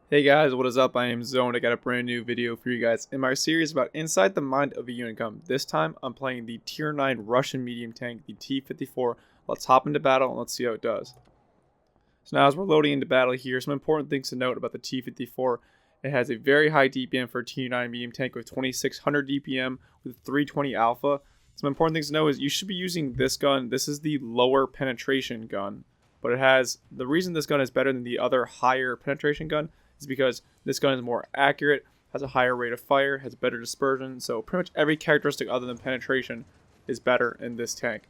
Hey guys, what is up? I am Zone. I got a brand new video for you guys in my series about Inside the Mind of a Unicum. This time I'm playing the Tier 9 Russian medium tank, the T54. Let's hop into battle and let's see how it does. So now as we're loading into battle here, some important things to note about the T54. It has a very high DPM for a Tier 9 medium tank with 2600 DPM with 320 alpha. Some important things to know is you should be using this gun. This is the lower penetration gun, but it has, the reason this gun is better than the other higher penetration gun is because this gun is more accurate, has a higher rate of fire, has better dispersion, so pretty much every characteristic other than penetration is better in this tank.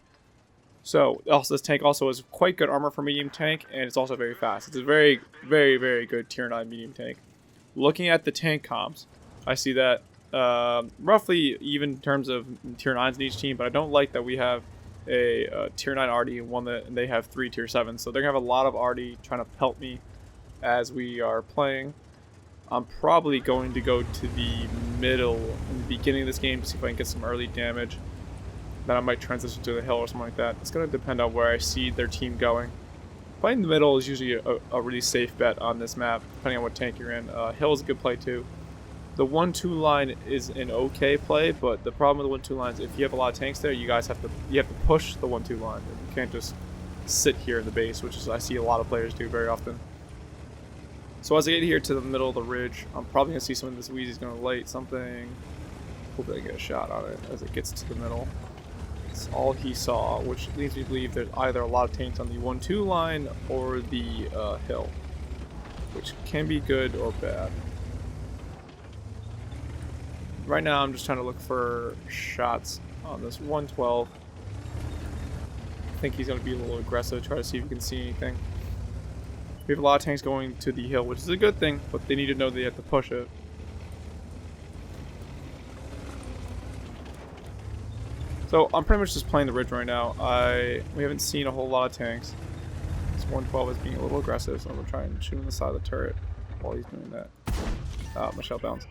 So also this tank also has quite good armor for medium tank, and it's also very fast. It's a very, very, very good tier 9 medium tank. Looking at the tank comps, I see that roughly even in terms of tier 9s in each team, but I don't like that we have a tier 9 RD and one that they have 3 tier 7s, so they're going to have a lot of RD trying to pelt me as we are playing. I'm probably going to go to the middle in the beginning of this game to see if I can get some early damage. Then I might transition to the hill or something like that. It's going to depend on where I see their team going. Playing the middle is usually a really safe bet on this map, depending on what tank you're in. Hill is a good play too. The 1-2 line is an okay play, but the problem with the 1-2 line is if you have a lot of tanks there, you have to push the 1-2 line. You can't just sit here in the base, which is I see a lot of players do very often. So as I get here to the middle of the ridge, I'm probably going to see some of this Wheezy's going to light something. Hopefully I get a shot on it as it gets to the middle. That's all he saw, which leads me to believe there's either a lot of tanks on the 1-2 line or the hill, which can be good or bad. Right now I'm just trying to look for shots on this 112. I think he's going to be a little aggressive, try to see if he can see anything. We have a lot of tanks going to the hill, which is a good thing, but they need to know they have to push it. So I'm pretty much just playing the ridge right now. We haven't seen a whole lot of tanks. This 112 is being a little aggressive, so I'm going to try and shoot on the side of the turret while he's doing that. My shell bounced.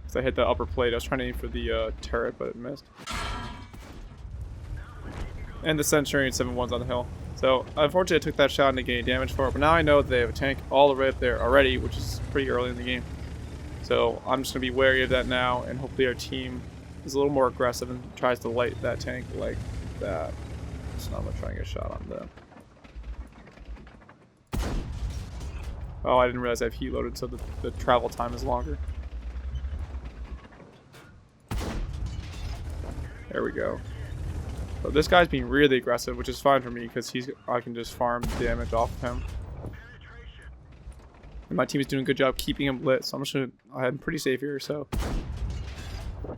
So I hit the upper plate. I was trying to aim for the turret, but it missed. And the Centurion 7-1's on the hill. So, unfortunately, I took that shot and didn't get any damage for it, but now I know that they have a tank all the way up there already, which is pretty early in the game. So, I'm just going to be wary of that now, and hopefully our team is a little more aggressive and tries to light that tank like that. So now I'm going to try and get a shot on them. Oh, I didn't realize I have heat loaded, so the travel time is longer. There we go. So this guy's being really aggressive, which is fine for me because I can just farm damage off of him. And my team is doing a good job keeping him lit, so I'm pretty safe here. So,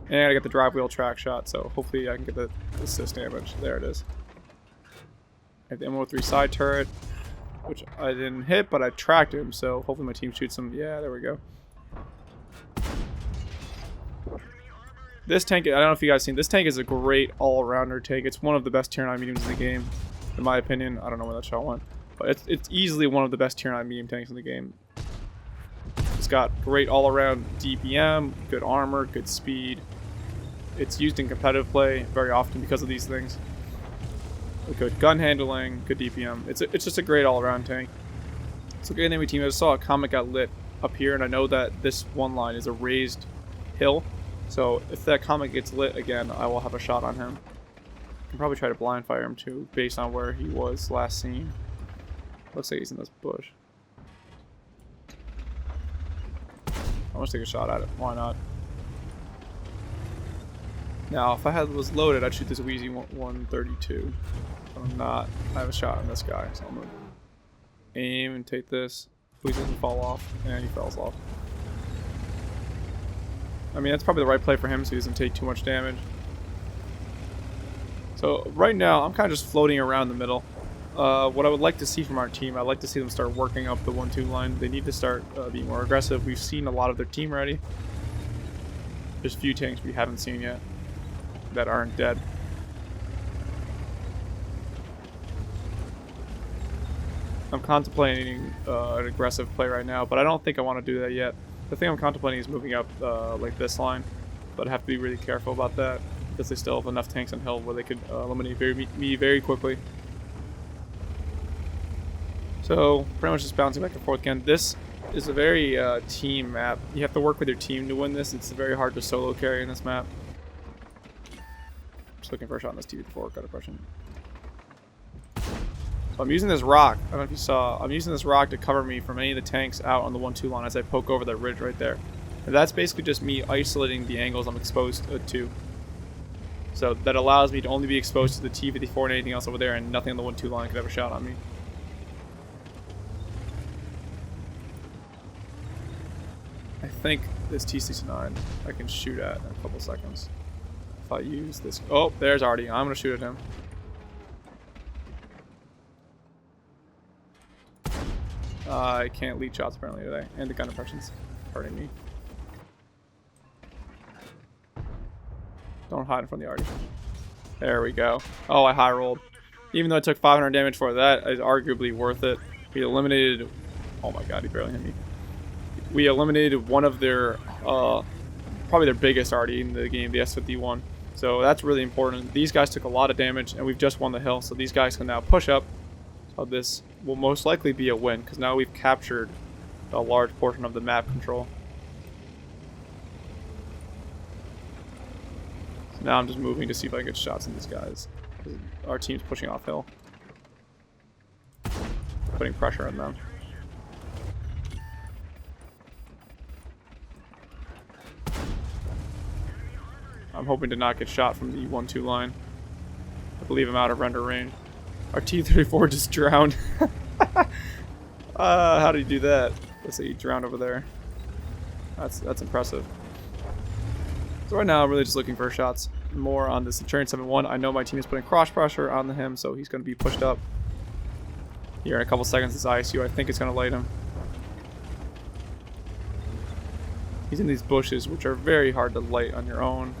and I got the drive wheel track shot, so hopefully I can get the assist damage. There it is. I have the M03 side turret, which I didn't hit, but I tracked him, so hopefully my team shoots him. Yeah, there we go. This tank, I don't know if you guys seen, this tank is a great all-rounder tank. It's one of the best tier 9 mediums in the game, in my opinion. I don't know where that shot went, but it's easily one of the best tier 9 medium tanks in the game. It's got great all-around DPM, good armor, good speed. It's used in competitive play very often because of these things. Good gun handling, good DPM. It's just a great all-around tank. So good enemy team. I just saw a comet got lit up here, and I know that this one line is a raised hill. So if that comet gets lit again, I will have a shot on him. I can probably try to blind fire him too, based on where he was last seen. Looks like he's in this bush. I want to take a shot at it. Why not? Now, if I was loaded, I'd shoot this Wheezy 132. But I'm not. I have a shot on this guy, so I'm gonna aim and take this. Please doesn't fall off, and he falls off. I mean, that's probably the right play for him so he doesn't take too much damage. So right now, I'm kind of just floating around the middle. What I would like to see from our team, I'd like to see them start working up the 1-2 line. They need to start being more aggressive. We've seen a lot of their team already. There's a few tanks we haven't seen yet that aren't dead. I'm contemplating an aggressive play right now, but I don't think I want to do that yet. The thing I'm contemplating is moving up like this line, but I have to be really careful about that because they still have enough tanks on hill where they could eliminate me very quickly. So pretty much just bouncing back and forth again. This is a very team map. You have to work with your team to win this. It's very hard to solo carry in this map. Just looking for a shot on this T54. Got a question. So I'm using this rock. I don't know if you saw. I'm using this rock to cover me from any of the tanks out on the 1-2 line as I poke over that ridge right there. And that's basically just me isolating the angles I'm exposed to. So that allows me to only be exposed to the T54 and anything else over there, and nothing on the 1-2 line could have a shot on me. I think this T69 I can shoot at in a couple seconds. If I use this... Oh, there's Artie. I'm going to shoot at him. I can't lead shots apparently today. And the gun impression's hurting me. Don't hide in front of the Artie. There we go. Oh, I high rolled. Even though I took 500 damage for that, is arguably worth it. We eliminated... Oh my god, he barely hit me. We eliminated one of their... probably their biggest Artie in the game, the S51. So that's really important. These guys took a lot of damage, and we've just won the hill. So these guys can now push up. So this will most likely be a win, because now we've captured a large portion of the map control. So now I'm just moving to see if I can get shots on these guys. Our team's pushing off hill. Putting pressure on them. I'm hoping to not get shot from the 1-2 line. I believe I'm out of render range. Our T-34 just drowned. How did he do that? Let's say he drowned over there. That's impressive. So right now I'm really just looking for shots more on this Centurion 7-1. I know my team is putting cross pressure on him, so he's going to be pushed up. Here in a couple seconds, this ISU, I think it's going to light him. He's in these bushes, which are very hard to light on your own.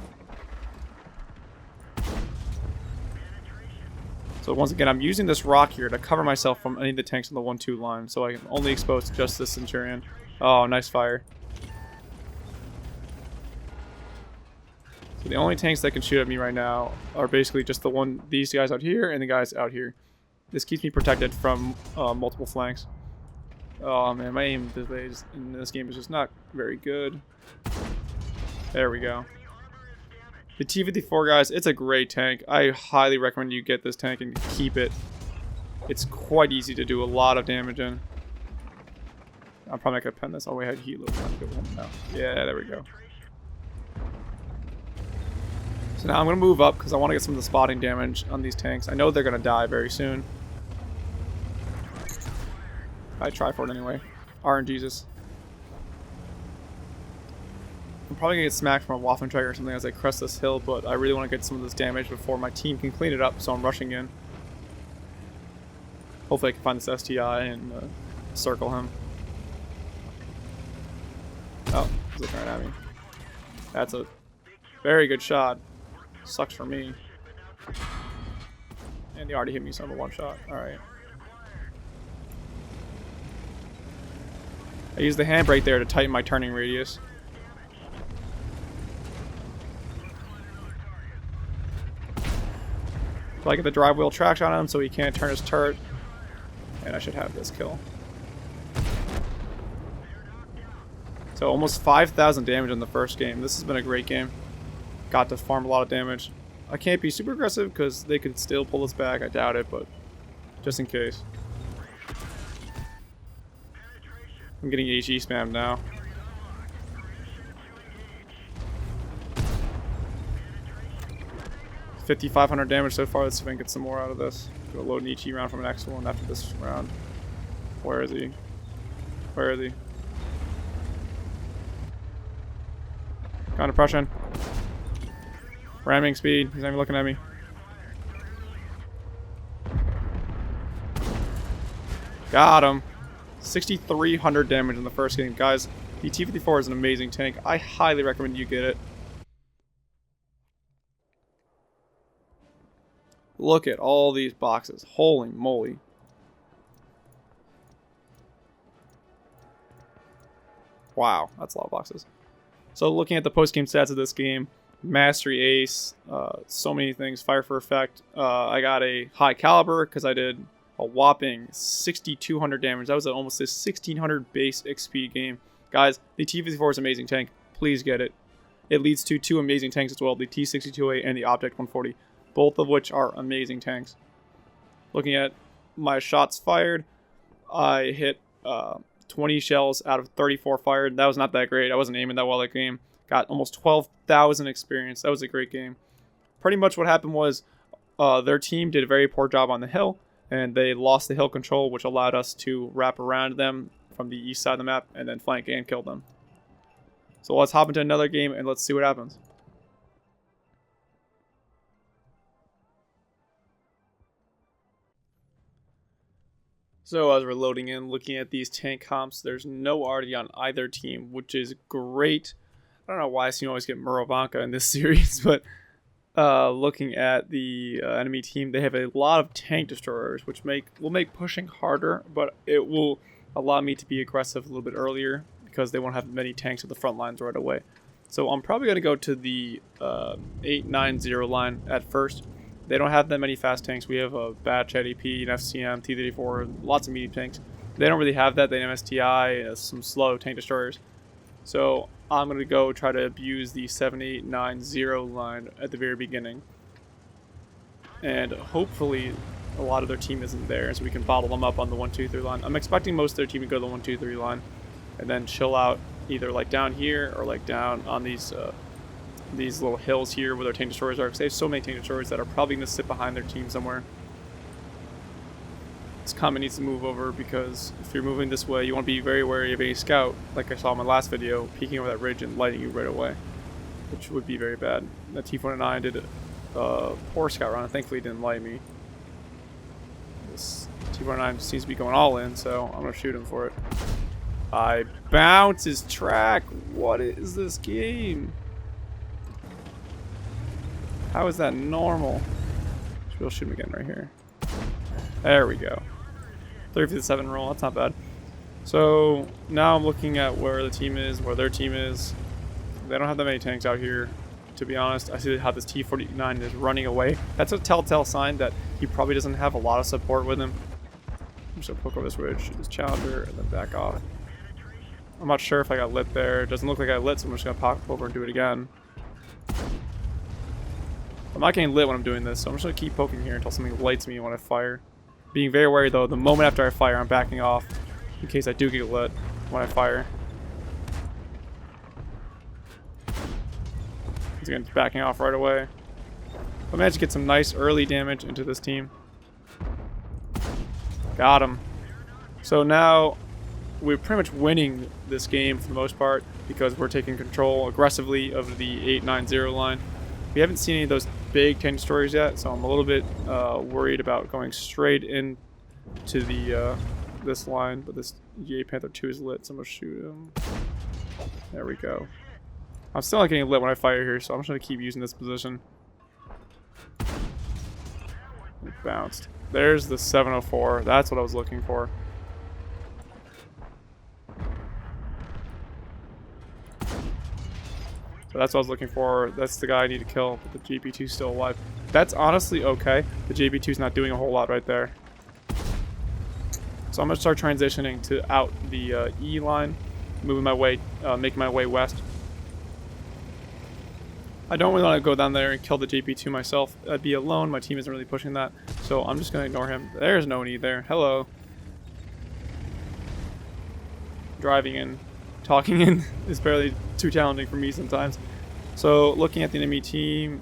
So once again, I'm using this rock here to cover myself from any of the tanks on the 1-2 line, so I can only expose just this Centurion. Oh, nice fire. So the only tanks that can shoot at me right now are basically just these guys out here and the guys out here. This keeps me protected from multiple flanks. Oh man, my aim in this game is just not very good. There we go. The T54, guys, it's a great tank. I highly recommend you get this tank and keep it. It's quite easy to do a lot of damage in. I'm probably not going to pen this. Oh, wait, I had heat load. Yeah, there we go. So now I'm going to move up because I want to get some of the spotting damage on these tanks. I know they're going to die very soon. I try for it anyway. RNGesus. I'm probably going to get smacked from a Waffentrager or something as I crest this hill, but I really want to get some of this damage before my team can clean it up, so I'm rushing in. Hopefully I can find this STI and circle him. Oh, he's looking right at me. That's a very good shot. Sucks for me. And he already hit me, so I'm a one shot. Alright. I used the handbrake there to tighten my turning radius. So I get the drive wheel traction on him so he can't turn his turret. And I should have this kill. So almost 5,000 damage in the first game. This has been a great game. Got to farm a lot of damage. I can't be super aggressive because they could still pull us back. I doubt it, but just in case. I'm getting HE spammed now. $5,500 damage so far. Let's see if I can get some more out of this. Go load an HE round from an excellent after this round. Where is he? Where is he? Gun depression. Ramming speed. He's not even looking at me. Got him. 6,300 damage in the first game. Guys, the T54 is an amazing tank. I highly recommend you get it. Look at all these boxes. Holy moly. Wow, that's a lot of boxes. So looking at the post-game stats of this game, Mastery Ace, so many things, Fire for Effect. I got a high caliber because I did a whopping 6,200 damage. That was almost a 1,600 base XP game. Guys, the T54 is an amazing tank. Please get it. It leads to two amazing tanks as well, the T62A and the Object 140, both of which are amazing tanks. Looking at my shots fired, I hit 20 shells out of 34 fired. That was not that great. I wasn't aiming that well that game. Got almost 12,000 experience. That was a great game. Pretty much what happened was their team did a very poor job on the hill, and they lost the hill control, which allowed us to wrap around them from the east side of the map and then flank and kill them. So let's hop into another game and let's see what happens. So as we're loading in, looking at these tank comps, there's no RD on either team, which is great. I don't know why I seem to always get Murovanka in this series, but looking at the enemy team, they have a lot of tank destroyers, which will make pushing harder, but it will allow me to be aggressive a little bit earlier because they won't have many tanks at the front lines right away. So I'm probably going to go to the 890 line at first. They don't have that many fast tanks. We have a Batch ADP, an FCM, T54, lots of medium tanks. They don't really have that. They have STI, some slow tank destroyers. So I'm going to go try to abuse the 7890 line at the very beginning. And hopefully a lot of their team isn't there, so we can bottle them up on the 1-2-3 line. I'm expecting most of their team to go to the 1-2-3 line and then chill out either like down here or like down on these little hills here where their tank destroyers are, because they have so many tank destroyers that are probably going to sit behind their team somewhere. This comment needs to move over, because if you're moving this way, you want to be very wary of any scout, like I saw in my last video, peeking over that ridge and lighting you right away, which would be very bad. That T49 did a poor scout run, and thankfully didn't light me. This T49 seems to be going all in, so I'm going to shoot him for it. I bounce his track. What is this game? How is that normal? We'll shoot him again right here. There we go. 357 roll, that's not bad. So now I'm looking at where the team is, where their team is. They don't have that many tanks out here, to be honest. I see how this T49 is running away. That's a telltale sign that he probably doesn't have a lot of support with him. I'm just gonna poke over this ridge, shoot this Challenger, and then back off. I'm not sure if I got lit there. It doesn't look like I lit, so I'm just gonna pop over and do it again. I'm not getting lit when I'm doing this, so I'm just going to keep poking here until something lights me when I fire. Being very wary though, the moment after I fire, I'm backing off in case I do get lit when I fire. Once again, backing off right away. I managed to get some nice early damage into this team. Got him. So now we're pretty much winning this game for the most part because we're taking control aggressively of the 890 line. We haven't seen any of those big tank destroyers yet, so I'm a little bit worried about going straight in to the this line. But this GA Panther 2 is lit, so I'm gonna shoot him. There we go. I'm still not getting lit when I fire here, so I'm just gonna keep using this position. It bounced. There's the 704. That's what I was looking for. So that's what I was looking for. That's the guy I need to kill, but the JP2 is still alive. That's honestly okay. The JP2 is not doing a whole lot right there. So I'm going to start transitioning to out the E line, moving my way, making my way west. I don't really want to go down there and kill the JP2 myself. I'd be alone. My team isn't really pushing that. So I'm just going to ignore him. There's no need there. Hello. Driving in. Talking in is barely too challenging for me sometimes. So looking at the enemy team,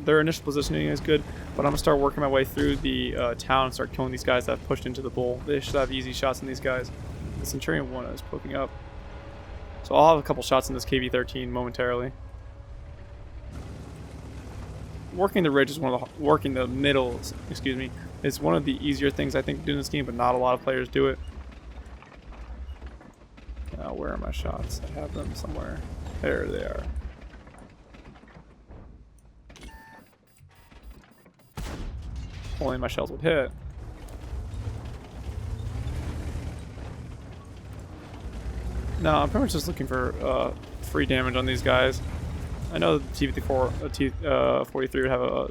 their initial positioning is good, but I'm going to start working my way through the town and start killing these guys that have pushed into the bowl. They should have easy shots on these guys. The Centurion 1 is poking up. So I'll have a couple shots in this KV-13 momentarily. Working the ridge is working the middle, excuse me, is one of the easier things I think to do in this game, but not a lot of players do it. Where are my shots? I have them somewhere. There they are. Only my shells would hit. No, I'm pretty much just looking for free damage on these guys. I know the T54, T43 would have a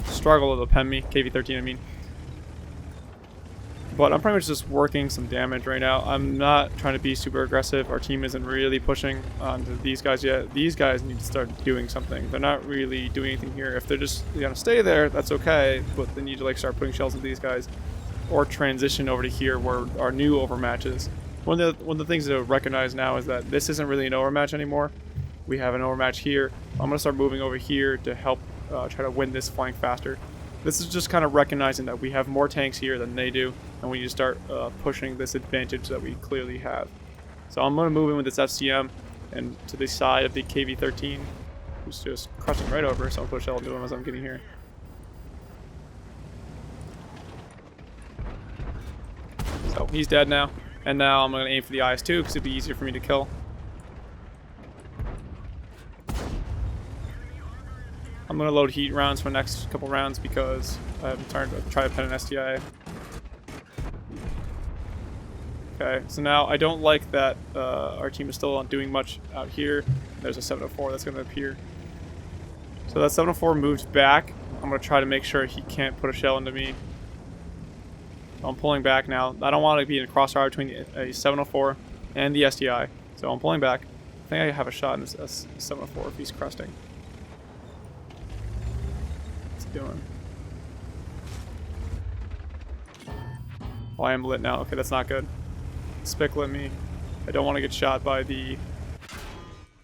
struggle to pen me. KV-13, I mean. But I'm pretty much just working some damage right now. I'm not trying to be super aggressive. Our team isn't really pushing onto these guys yet. These guys need to start doing something. They're not really doing anything here. If they're just gonna stay there, that's okay. But they need to like start putting shells into these guys, or transition over to here where our new overmatch is. One of the things to recognize now is that this isn't really an overmatch anymore. We have an overmatch here. I'm gonna start moving over here to help try to win this flank faster. This is just kind of recognizing that we have more tanks here than they do, and we need to start pushing this advantage that we clearly have. So I'm going to move in with this FCM and to the side of the KV-13, who's just crushing right over, so I'll push L into him as I'm getting here. So he's dead now, and now I'm going to aim for the IS-2 because it'd be easier for me to kill. I'm going to load heat rounds for the next couple rounds because I'm trying to try to pen an STI. Okay, so now I don't like that our team is still not doing much out here. There's a 704 that's going to appear. So that 704 moves back. I'm going to try to make sure he can't put a shell into me. So I'm pulling back now. I don't want to be in a crossfire between a 704 and the STI. So I'm pulling back. I think I have a shot in this 704 if he's cresting. Doing. Oh, I am lit now. Okay, that's not good. Spic lit me. I don't want to get shot by the...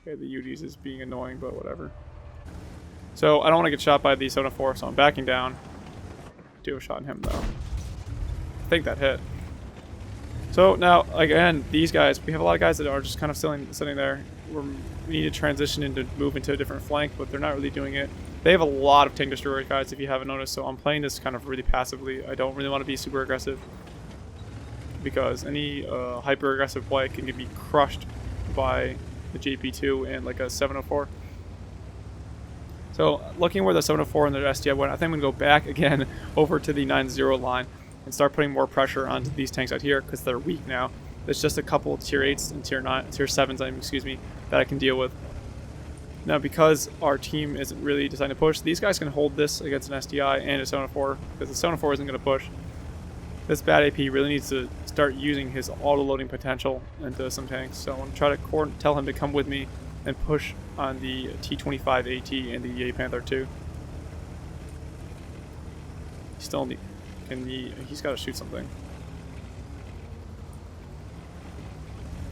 Okay, the UDs is being annoying, but whatever. So, I don't want to get shot by the 704, so I'm backing down. Do a shot in him, though. I think that hit. So, now, again, these guys, we have a lot of guys that are just kind of sitting there. We need to transition into move into a different flank, but they're not really doing it. They have a lot of tank destroyer guys, if you haven't noticed, so I'm playing this kind of really passively. I don't really want to be super aggressive because any hyper aggressive play can be crushed by the JP2 and like a 704. So looking where the 704 and the STI went, I think I'm going to go back again over to the 9-0 line and start putting more pressure onto these tanks out here because they're weak now. There's just a couple of tier 8s and tier 7s, excuse me, that I can deal with. Now, because our team isn't really designed to push, these guys can hold this against an STI and a 704 because the 704 isn't going to push. This bad AP really needs to start using his auto-loading potential into some tanks. So I'm going to try to tell him to come with me and push on the T55 AT and the Panther 2. He still he's got to shoot something.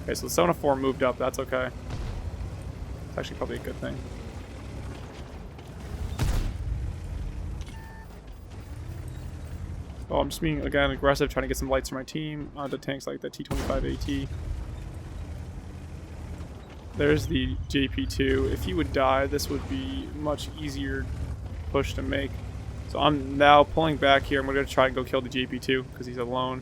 Okay, so the 704 moved up. That's okay. It's actually probably a good thing. Oh, I'm just being, again, aggressive, trying to get some lights for my team onto tanks like the T25 AT. There's the JP2. If he would die, this would be much easier push to make. So I'm now pulling back here. I'm going to try and go kill the JP2 because he's alone.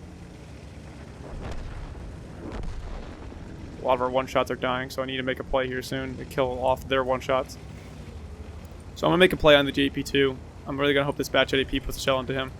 A lot of our one-shots are dying, so I need to make a play here soon to kill off their one-shots. So I'm going to make a play on the JP2. I'm really going to hope this batch AP puts a shell into him.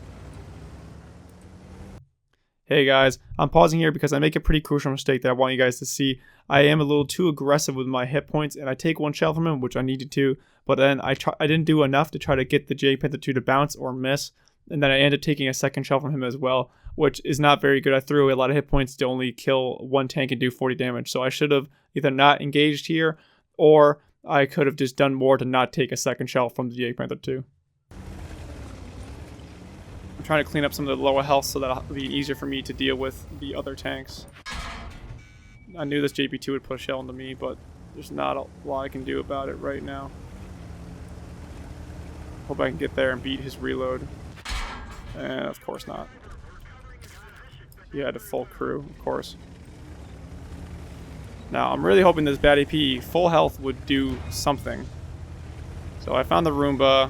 Hey guys, I'm pausing here because I make a pretty crucial mistake that I want you guys to see. I am a little too aggressive with my hit points, and I take one shell from him, which I needed to, but then I didn't do enough to try to get the Panther 2 to bounce or miss, and then I ended up taking a second shell from him as well, which is not very good. I threw away a lot of hit points to only kill one tank and do 40 damage, so I should have either not engaged here, or I could have just done more to not take a second shell from the Panther 2. I'm trying to clean up some of the lower health so that it'll be easier for me to deal with the other tanks. I knew this JP2 would put a shell into me, but there's not a lot I can do about it right now. Hope I can get there and beat his reload. And of course not. He had a full crew, of course. Now, I'm really hoping this bad AP, full health, would do something. So I found the Roomba.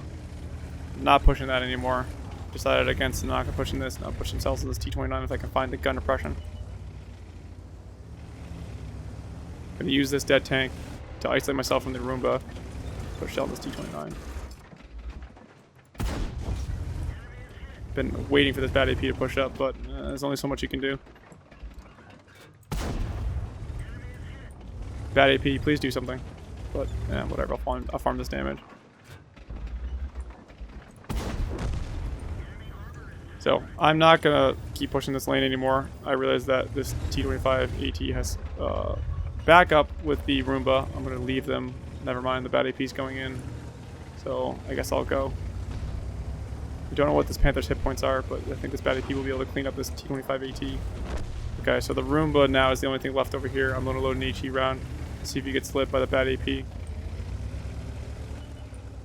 Not pushing that anymore. Decided against not pushing this, not push themselves to this T29 if I can find the gun depression. I'm gonna use this dead tank to isolate myself from the Roomba. Push shell this T29. Been waiting for this bad AP to push up, but there's only so much you can do. Bad AP, please do something. But whatever, I'll farm this damage. So I'm not going to keep pushing this lane anymore. I realize that this T25 AT has backup with the Roomba. I'm going to leave them. Never mind, the bad AP's going in. So I guess I'll go. I don't know what this Panther's hit points are, but I think this bad AP will be able to clean up this T25 AT. Okay, so the Roomba now is the only thing left over here. I'm going to load an HE round. See if he gets lit by the bad AP.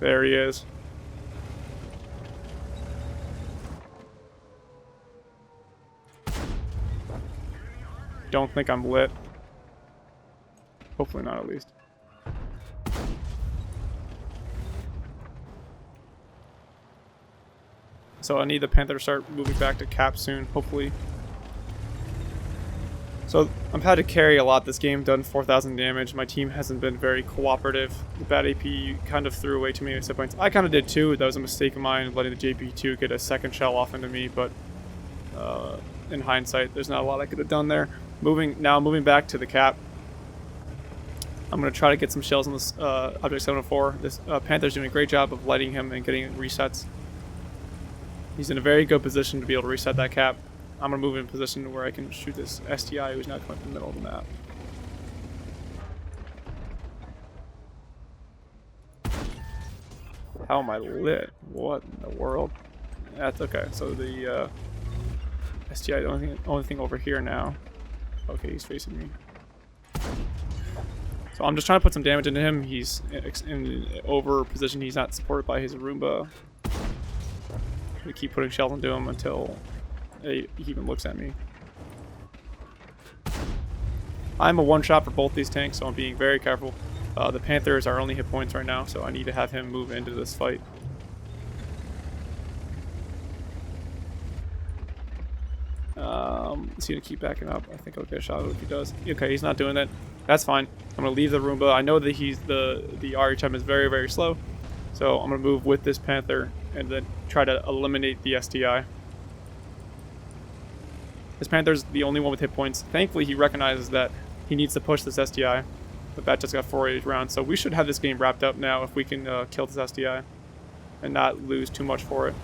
There he is. Don't think I'm lit. Hopefully not, at least. So I need the Panther to start moving back to cap soon, hopefully. So I've had to carry a lot this game, done 4,000 damage. My team hasn't been very cooperative. The bad AP kind of threw away too many set points. I kind of did too. That was a mistake of mine, letting the JP2 get a second shell off into me, but in hindsight, there's not a lot I could have done there. Moving back to the cap. I'm going to try to get some shells on this Object 704. This Panther's doing a great job of lighting him and getting resets. He's in a very good position to be able to reset that cap. I'm going to move in position where I can shoot this STI who's now coming from the middle of the map. How am I lit? What in the world? That's okay. So the STI, the only thing over here now. Okay, he's facing me. So I'm just trying to put some damage into him. He's in over position. He's not supported by his Roomba. We keep putting shells into him until he even looks at me. I'm a one-shot for both these tanks, so I'm being very careful. The Panther is our only hit points right now, so I need to have him move into this fight. Is he gonna keep backing up? I think I'll get a shot if he does. Okay, he's not doing that. That's fine. I'm gonna leave the Roomba. I know that the RHM is very, very slow, so I'm gonna move with this Panther and then try to eliminate the STI. This Panther's the only one with hit points. Thankfully, he recognizes that he needs to push this STI. But that just got 4 rounds, so we should have this game wrapped up now if we can kill this STI and not lose too much for it.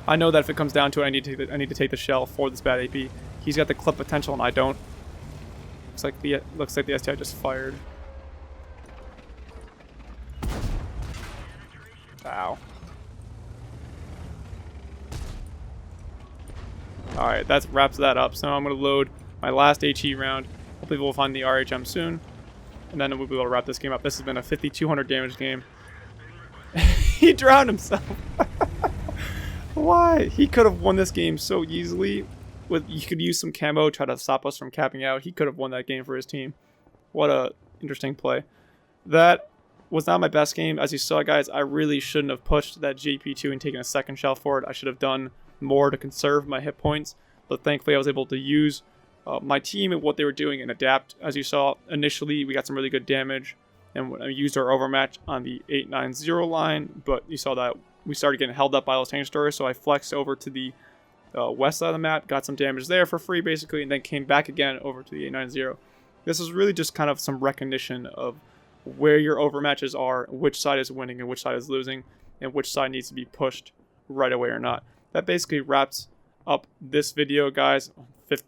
I know that if it comes down to it, I need to take the shell for this bad AP. He's got the clip potential and I don't. Looks like the STI just fired. Ow. Alright, that wraps that up. So I'm going to load my last HE round. Hopefully we'll find the RHM soon. And then we'll be able to wrap this game up. This has been a 5,200 damage game. He drowned himself. Why? He could have won this game so easily. You could use some camo, try to stop us from capping out. He could have won that game for his team. What a interesting play. That was not my best game. As you saw, guys, I really shouldn't have pushed that JP2 and taken a second shell for it. I should have done more to conserve my hit points. But thankfully, I was able to use my team and what they were doing and adapt. As you saw, initially, we got some really good damage. And when I used our overmatch on the 890 line, but you saw that we started getting held up by those tank destroyers, so I flexed over to the west side of the map, got some damage there for free, basically, and then came back again over to the 890. This is really just kind of some recognition of where your overmatches are, which side is winning and which side is losing, and which side needs to be pushed right away or not. That basically wraps up this video, guys.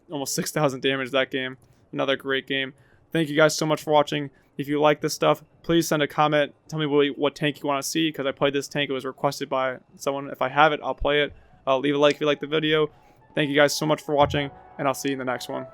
Almost 6,000 damage that game. Another great game. Thank you guys so much for watching. If you like this stuff, please send a comment. Tell me what tank you want to see, because I played this tank. It was requested by someone. If I have it, I'll play it. Leave a like if you like the video. Thank you guys so much for watching, and I'll see you in the next one.